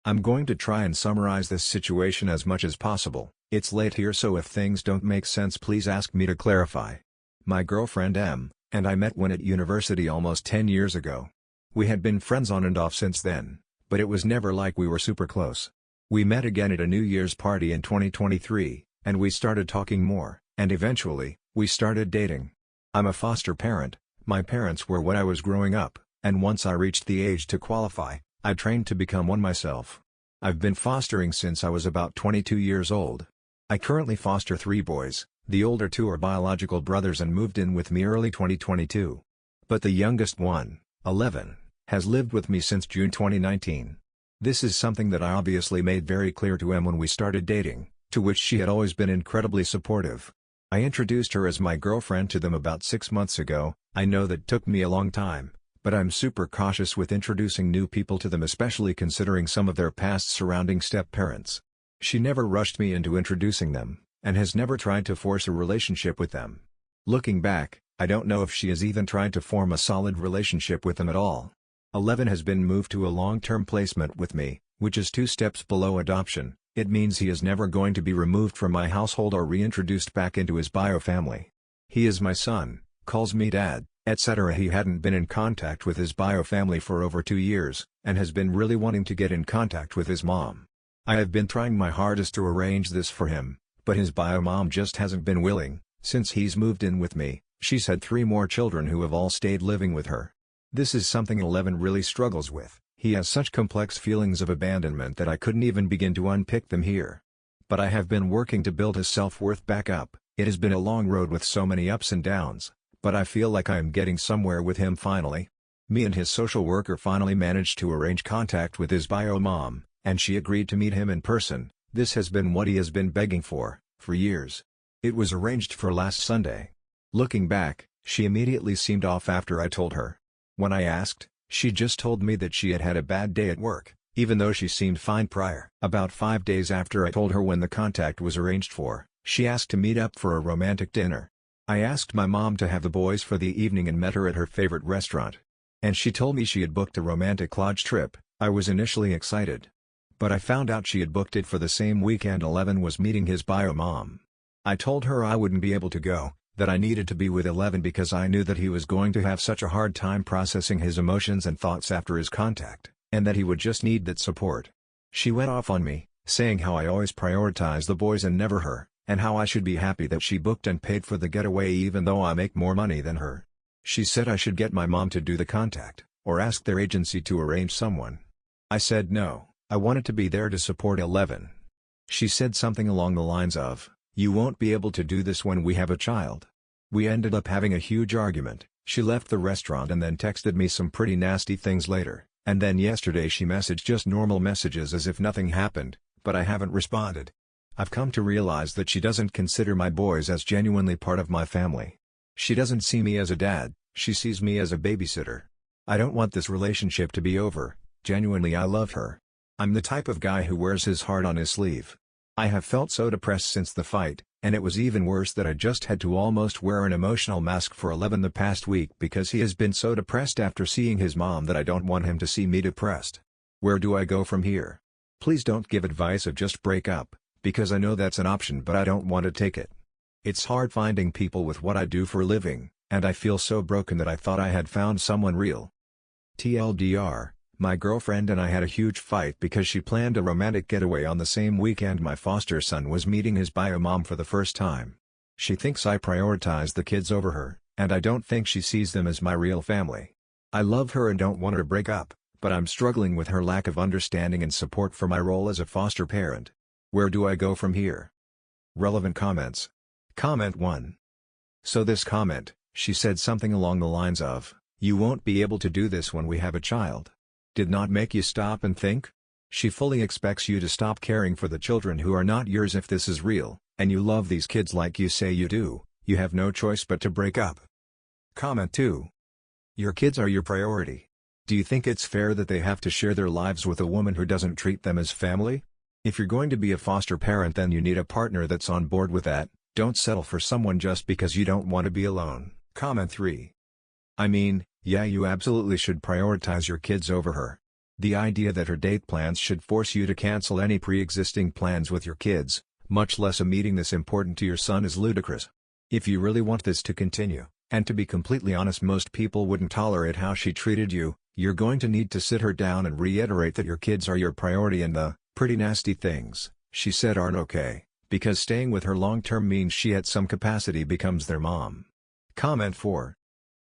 I'm going to try and summarize this situation as much as possible. It's late here, so if things don't make sense please ask me to clarify. My girlfriend M, and I met when at university almost 10 years ago. We had been friends on and off since then, but it was never like we were super close. We met again at a New Year's party in 2023, and we started talking more, and eventually, we started dating. I'm a foster parent. My parents were when I was growing up, and once I reached the age to qualify, I trained to become one myself. I've been fostering since I was about 22 years old. I currently foster 3 boys, the older 2 are biological brothers and moved in with me early 2022. But the youngest one, 11, has lived with me since June 2019. This is something that I obviously made very clear to Em when we started dating, to which she had always been incredibly supportive. I introduced her as my girlfriend to them about 6 months ago. I know that took me a long time, but I'm super cautious with introducing new people to them, especially considering some of their past surrounding step-parents. She never rushed me into introducing them, and has never tried to force a relationship with them. Looking back, I don't know if she has even tried to form a solid relationship with them at all. 11 has been moved to a long-term placement with me, which is 2 steps below adoption. It means he is never going to be removed from my household or reintroduced back into his bio family. He is my son, calls me dad, etc. He hadn't been in contact with his bio family for over 2 years, and has been really wanting to get in contact with his mom. I have been trying my hardest to arrange this for him, but his bio mom just hasn't been willing. Since he's moved in with me, she's had 3 more children who have all stayed living with her. This is something 11 really struggles with. He has such complex feelings of abandonment that I couldn't even begin to unpick them here. But I have been working to build his self-worth back up. It has been a long road with so many ups and downs, but I feel like I am getting somewhere with him finally. Me and his social worker finally managed to arrange contact with his bio mom, and she agreed to meet him in person. This has been what he has been begging for years. It was arranged for last Sunday. Looking back, she immediately seemed off after I told her. When I asked, she just told me that she had had a bad day at work, even though she seemed fine prior. About 5 days after I told her when the contact was arranged for, she asked to meet up for a romantic dinner. I asked my mom to have the boys for the evening and met her at her favorite restaurant. And she told me she had booked a romantic lodge trip. I was initially excited. But I found out she had booked it for the same weekend 11 was meeting his bio mom. I told her I wouldn't be able to go, that I needed to be with 11 because I knew that he was going to have such a hard time processing his emotions and thoughts after his contact, and that he would just need that support. She went off on me, saying how I always prioritize the boys and never her, and how I should be happy that she booked and paid for the getaway even though I make more money than her. She said I should get my mom to do the contact, or ask their agency to arrange someone. I said no, I wanted to be there to support 11. She said something along the lines of, "You won't be able to do this when we have a child." We ended up having a huge argument. She left the restaurant and then texted me some pretty nasty things later, and then yesterday she messaged just normal messages as if nothing happened, but I haven't responded. I've come to realize that she doesn't consider my boys as genuinely part of my family. She doesn't see me as a dad, she sees me as a babysitter. I don't want this relationship to be over. Genuinely I love her. I'm the type of guy who wears his heart on his sleeve. I have felt so depressed since the fight, and it was even worse that I just had to almost wear an emotional mask for 11 the past week because he has been so depressed after seeing his mom that I don't want him to see me depressed. Where do I go from here? Please don't give advice of just break up, because I know that's an option but I don't want to take it. It's hard finding people with what I do for a living, and I feel so broken that I thought I had found someone real. TLDR, my girlfriend and I had a huge fight because she planned a romantic getaway on the same weekend my foster son was meeting his bio mom for the first time. She thinks I prioritize the kids over her, and I don't think she sees them as my real family. I love her and don't want her to break up, but I'm struggling with her lack of understanding and support for my role as a foster parent. Where do I go from here? Relevant comments. Comment 1. So this comment, she said something along the lines of, "You won't be able to do this when we have a child." Did not make you stop and think? She fully expects you to stop caring for the children who are not yours if this is real, and you love these kids like you say you do. You have no choice but to break up. Comment 2. Your kids are your priority. Do you think it's fair that they have to share their lives with a woman who doesn't treat them as family? If you're going to be a foster parent, then you need a partner that's on board with that. Don't settle for someone just because you don't want to be alone. Comment 3. I mean, yeah, you absolutely should prioritize your kids over her. The idea that her date plans should force you to cancel any pre-existing plans with your kids, much less a meeting this important to your son, is ludicrous. If you really want this to continue, and to be completely honest, most people wouldn't tolerate how she treated you, you're going to need to sit her down and reiterate that your kids are your priority and the pretty nasty things she said aren't okay, because staying with her long-term means she at some capacity becomes their mom. Comment 4.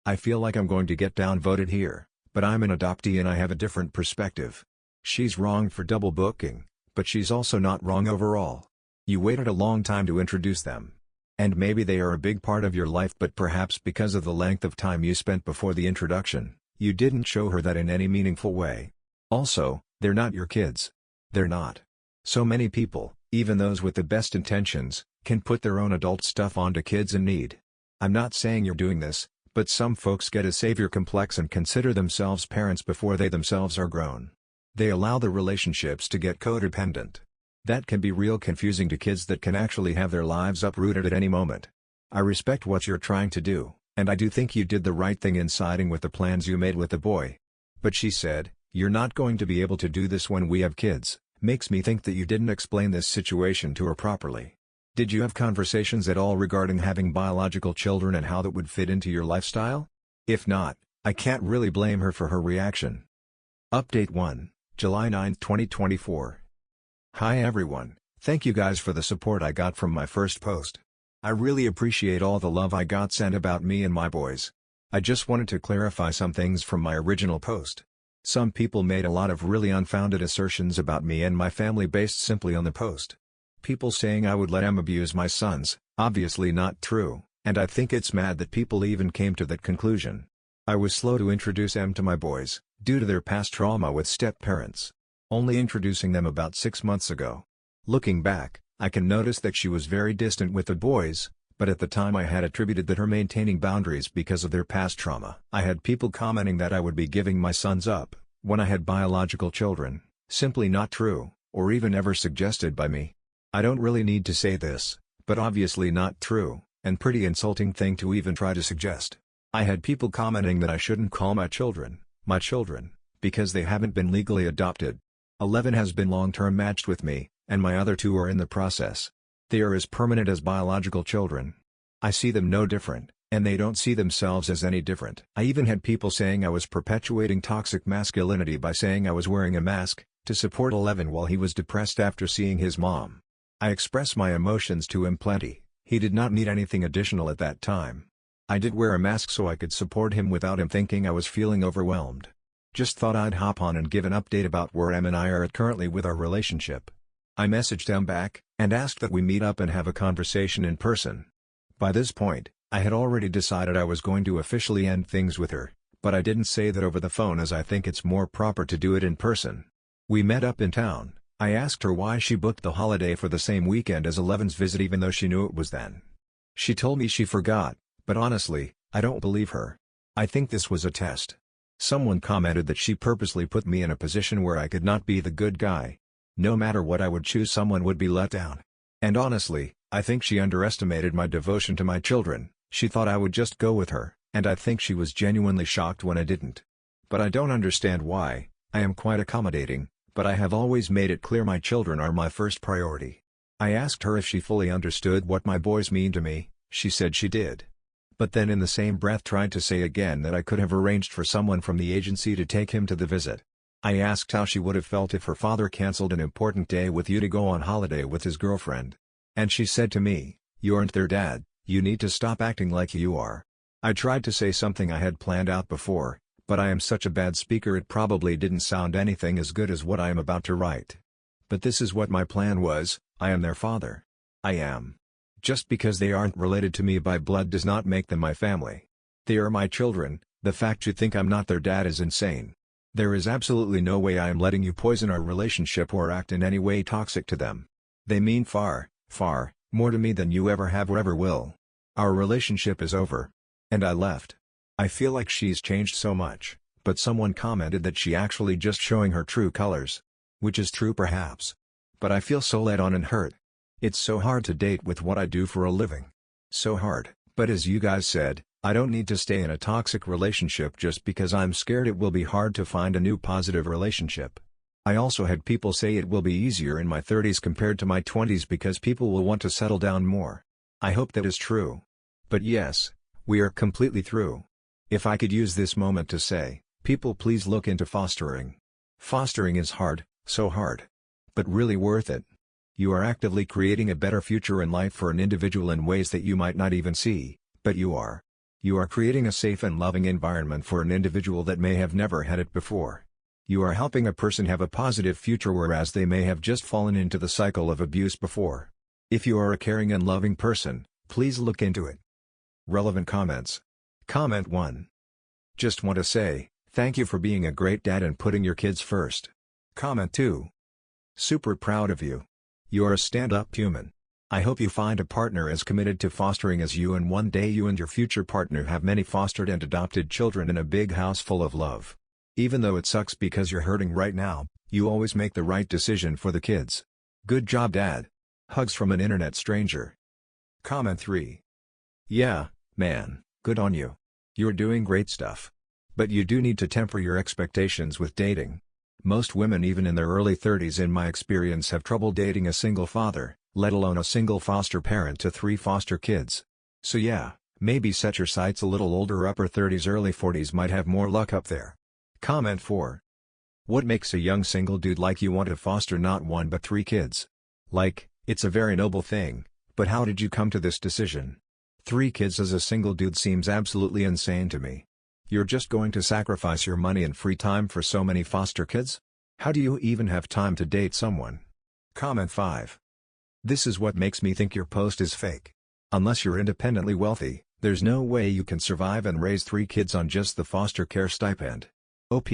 I feel like I'm going to get downvoted here, but I'm an adoptee and I have a different perspective. She's wrong for double booking, but she's also not wrong overall. You waited a long time to introduce them. And maybe they are a big part of your life, but perhaps because of the length of time you spent before the introduction, you didn't show her that in any meaningful way. Also, they're not your kids. They're not. So many people, even those with the best intentions, can put their own adult stuff onto kids in need. I'm not saying you're doing this, but some folks get a savior complex and consider themselves parents before they themselves are grown. They allow the relationships to get codependent. That can be real confusing to kids that can actually have their lives uprooted at any moment. I respect what you're trying to do, and I do think you did the right thing in siding with the plans you made with the boy. But she said, "You're not going to be able to do this when we have kids," makes me think that you didn't explain this situation to her properly. Did you have conversations at all regarding having biological children and how that would fit into your lifestyle? If not, I can't really blame her for her reaction. Update 1, July 9, 2024. Hi everyone, thank you guys for the support I got from my first post. I really appreciate all the love I got sent about me and my boys. I just wanted to clarify some things from my original post. Some people made a lot of really unfounded assertions about me and my family based simply on the post. People saying I would let Em abuse my sons, obviously not true, and I think it's mad that people even came to that conclusion. I was slow to introduce Em to my boys, due to their past trauma with step-parents. Only introducing them about 6 months ago. Looking back, I can notice that she was very distant with the boys, but at the time I had attributed that her maintaining boundaries because of their past trauma. I had people commenting that I would be giving my sons up, when I had biological children, simply not true, or even ever suggested by me. I don't really need to say this, but obviously not true, and pretty insulting thing to even try to suggest. I had people commenting that I shouldn't call my children, because they haven't been legally adopted. 11 has been long-term matched with me, and my other 2 are in the process. They are as permanent as biological children. I see them no different, and they don't see themselves as any different. I even had people saying I was perpetuating toxic masculinity by saying I was wearing a mask, to support 11 while he was depressed after seeing his mom. I expressed my emotions to him plenty, he did not need anything additional at that time. I did wear a mask so I could support him without him thinking I was feeling overwhelmed. Just thought I'd hop on and give an update about where Em and I are at currently with our relationship. I messaged Em back, and asked that we meet up and have a conversation in person. By this point, I had already decided I was going to officially end things with her, but I didn't say that over the phone as I think it's more proper to do it in person. We met up in town. I asked her why she booked the holiday for the same weekend as 11's visit even though she knew it was then. She told me she forgot, but honestly, I don't believe her. I think this was a test. Someone commented that she purposely put me in a position where I could not be the good guy. No matter what I would choose, someone would be let down. And honestly, I think she underestimated my devotion to my children. She thought I would just go with her, and I think she was genuinely shocked when I didn't. But I don't understand why. I am quite accommodating, but I have always made it clear my children are my first priority. I asked her if she fully understood what my boys mean to me. She said she did. But then in the same breath tried to say again that I could have arranged for someone from the agency to take him to the visit. I asked how she would have felt if her father canceled an important day with you to go on holiday with his girlfriend. And she said to me, "You aren't their dad, you need to stop acting like you are." I tried to say something I had planned out before, but I am such a bad speaker it probably didn't sound anything as good as what I am about to write. But this is what my plan was: I am their father. I am. Just because they aren't related to me by blood does not make them my family. They are my children. The fact you think I'm not their dad is insane. There is absolutely no way I am letting you poison our relationship or act in any way toxic to them. They mean far, far more to me than you ever have or ever will. Our relationship is over. And I left. I feel like she's changed so much, but someone commented that she actually just showing her true colors. Which is true perhaps. But I feel so let on and hurt. It's so hard to date with what I do for a living. So hard, but as you guys said, I don't need to stay in a toxic relationship just because I'm scared it will be hard to find a new positive relationship. I also had people say it will be easier in my 30s compared to my 20s because people will want to settle down more. I hope that is true. But yes, we are completely through. If I could use this moment to say, people please look into fostering. Fostering is hard, so hard. But really worth it. You are actively creating a better future in life for an individual in ways that you might not even see, but you are. You are creating a safe and loving environment for an individual that may have never had it before. You are helping a person have a positive future whereas they may have just fallen into the cycle of abuse before. If you are a caring and loving person, please look into it. Relevant comments. Comment 1. Just want to say, thank you for being a great dad and putting your kids first. Comment 2. Super proud of you. You are a stand-up human. I hope you find a partner as committed to fostering as you and one day you and your future partner have many fostered and adopted children in a big house full of love. Even though it sucks because you're hurting right now, you always make the right decision for the kids. Good job, Dad. Hugs from an internet stranger. Comment 3. Yeah, man, good on you. You're doing great stuff. But you do need to temper your expectations with dating. Most women even in their early 30s in my experience have trouble dating a single father, let alone a single foster parent to 3 foster kids. So yeah, maybe set your sights a little older. Upper 30s early 40s might have more luck up there. Comment 4. What makes a young single dude like you want to foster not 1 but 3 kids? Like, it's a very noble thing, but how did you come to this decision? 3 kids as a single dude seems absolutely insane to me. You're just going to sacrifice your money and free time for so many foster kids? How do you even have time to date someone? Comment 5. This is what makes me think your post is fake. Unless you're independently wealthy, there's no way you can survive and raise 3 kids on just the foster care stipend. OP.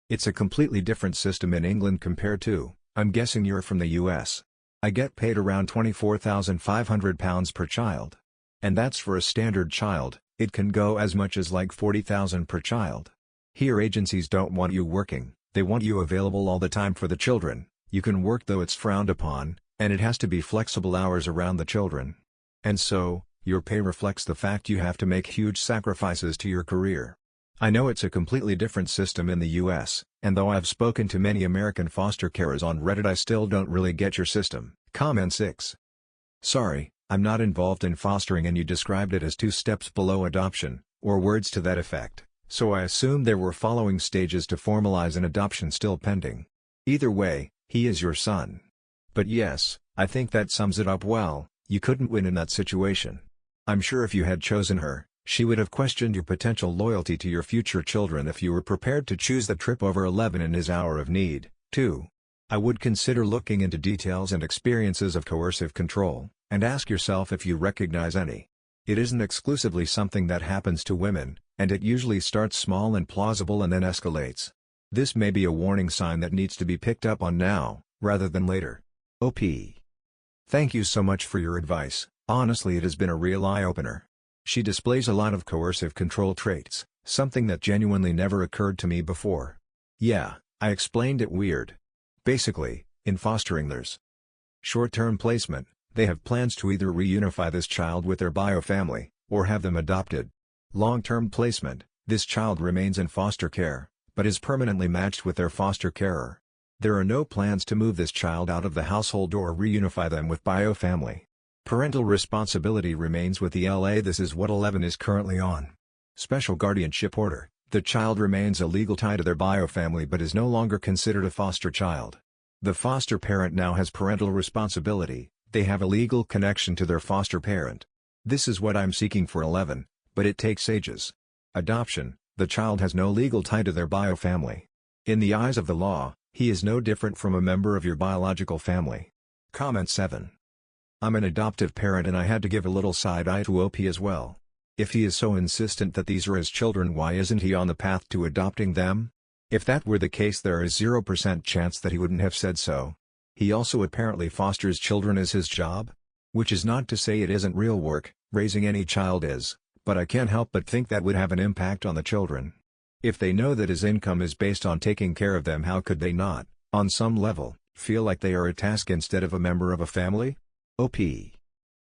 It's a completely different system in England compared to, I'm guessing you're from the US. I get paid around £24,500 per child. And that's for a standard child. It can go as much as like $40,000 per child. Here agencies don't want you working, they want you available all the time for the children. You can work though it's frowned upon, and it has to be flexible hours around the children. And so, your pay reflects the fact you have to make huge sacrifices to your career. I know it's a completely different system in the US, and though I've spoken to many American foster carers on Reddit I still don't really get your system. Comment 6. Sorry, I'm not involved in fostering and you described it as 2 steps below adoption, or words to that effect, so I assume there were following stages to formalize an adoption still pending. Either way, he is your son. But yes, I think that sums it up well, you couldn't win in that situation. I'm sure if you had chosen her, she would have questioned your potential loyalty to your future children if you were prepared to choose the trip over 11 in his hour of need, too. I would consider looking into details and experiences of coercive control, and ask yourself if you recognize any. It isn't exclusively something that happens to women, and it usually starts small and plausible and then escalates. This may be a warning sign that needs to be picked up on now, rather than later. OP. Thank you so much for your advice, honestly it has been a real eye-opener. She displays a lot of coercive control traits, something that genuinely never occurred to me before. Yeah, I explained it weird. Basically, in fostering there's short-term placement, they have plans to either reunify this child with their bio family, or have them adopted. Long-term placement, this child remains in foster care, but is permanently matched with their foster carer. There are no plans to move this child out of the household or reunify them with bio family. Parental responsibility remains with the LA. This is what 11 is currently on. Special guardianship order. The child remains a legal tie to their bio family but is no longer considered a foster child. The foster parent now has parental responsibility, they have a legal connection to their foster parent. This is what I'm seeking for 11, but it takes ages. Adoption, the child has no legal tie to their bio family. In the eyes of the law, he is no different from a member of your biological family. Comment 7. I'm an adoptive parent and I had to give a little side eye to OP as well. If he is so insistent that these are his children, why isn't he on the path to adopting them? If that were the case, there is 0% chance that he wouldn't have said so. He also apparently fosters children as his job? Which is not to say it isn't real work, raising any child is, but I can't help but think that would have an impact on the children. If they know that his income is based on taking care of them, how could they not, on some level, feel like they are a task instead of a member of a family? OP.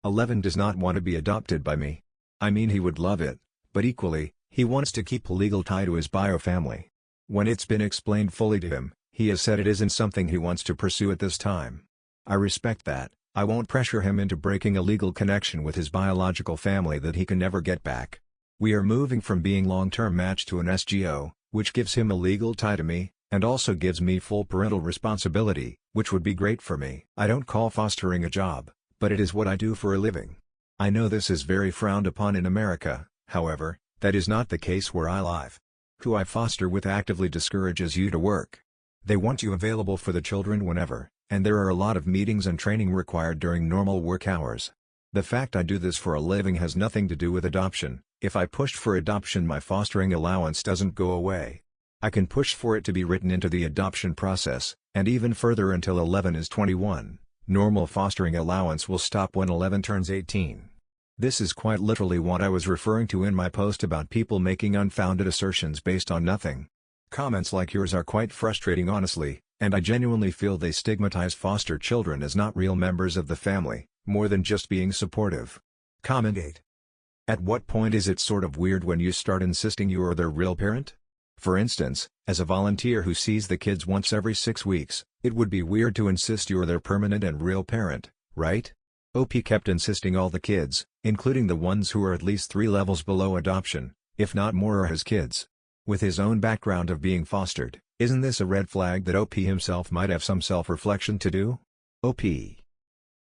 11 does not want to be adopted by me. I mean, he would love it, but equally, he wants to keep a legal tie to his bio family. When it's been explained fully to him, he has said it isn't something he wants to pursue at this time. I respect that. I won't pressure him into breaking a legal connection with his biological family that he can never get back. We are moving from being long-term matched to an SGO, which gives him a legal tie to me, and also gives me full parental responsibility, which would be great for me. I don't call fostering a job, but it is what I do for a living. I know this is very frowned upon in America, however, that is not the case where I live. Who I foster with actively discourages you to work. They want you available for the children whenever, and there are a lot of meetings and training required during normal work hours. The fact I do this for a living has nothing to do with adoption. If I pushed for adoption, my fostering allowance doesn't go away. I can push for it to be written into the adoption process, and even further until 11 is 21. Normal fostering allowance will stop when 11 turns 18. This is quite literally what I was referring to in my post about people making unfounded assertions based on nothing. Comments like yours are quite frustrating, honestly, and I genuinely feel they stigmatize foster children as not real members of the family, more than just being supportive. Comment 8. At what point is it sort of weird when you start insisting you are their real parent? For instance, as a volunteer who sees the kids once every 6 weeks, it would be weird to insist you're their permanent and real parent, right? OP kept insisting all the kids, including the ones who are at least 3 levels below adoption, if not more, are his kids. With his own background of being fostered, isn't this a red flag that OP himself might have some self-reflection to do? OP.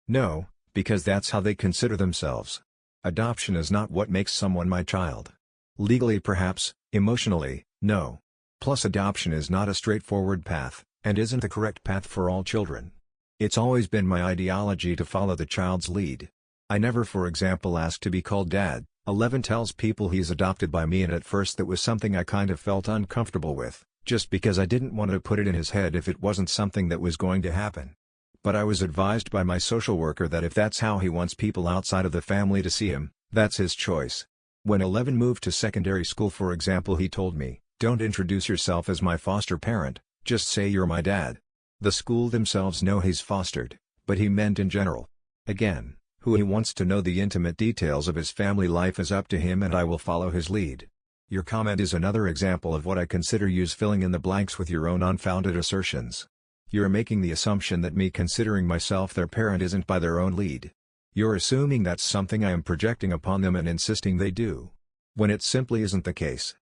No, because that's how they consider themselves. Adoption is not what makes someone my child. Legally perhaps, emotionally, no. Plus adoption is not a straightforward path, and isn't the correct path for all children. It's always been my ideology to follow the child's lead. I never, for example, asked to be called Dad. 11 tells people he's adopted by me, and at first that was something I kind of felt uncomfortable with, just because I didn't want to put it in his head if it wasn't something that was going to happen. But I was advised by my social worker that if that's how he wants people outside of the family to see him, that's his choice. When 11 moved to secondary school, for example, he told me, "Don't introduce yourself as my foster parent, just say you're my dad." The school themselves know he's fostered, but he meant in general. Again, who he wants to know the intimate details of his family life is up to him, and I will follow his lead. Your comment is another example of what I consider you filling in the blanks with your own unfounded assertions. You're making the assumption that me considering myself their parent isn't by their own lead. You're assuming that's something I am projecting upon them and insisting they do, when it simply isn't the case.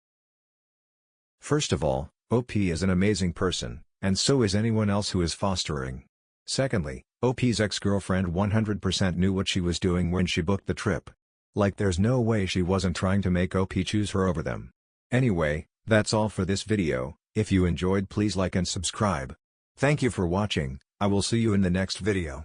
First of all, OP is an amazing person, and so is anyone else who is fostering. Secondly, OP's ex-girlfriend 100% knew what she was doing when she booked the trip. Like, there's no way she wasn't trying to make OP choose her over them. Anyway, that's all for this video. If you enjoyed, please like and subscribe. Thank you for watching. I will see you in the next video.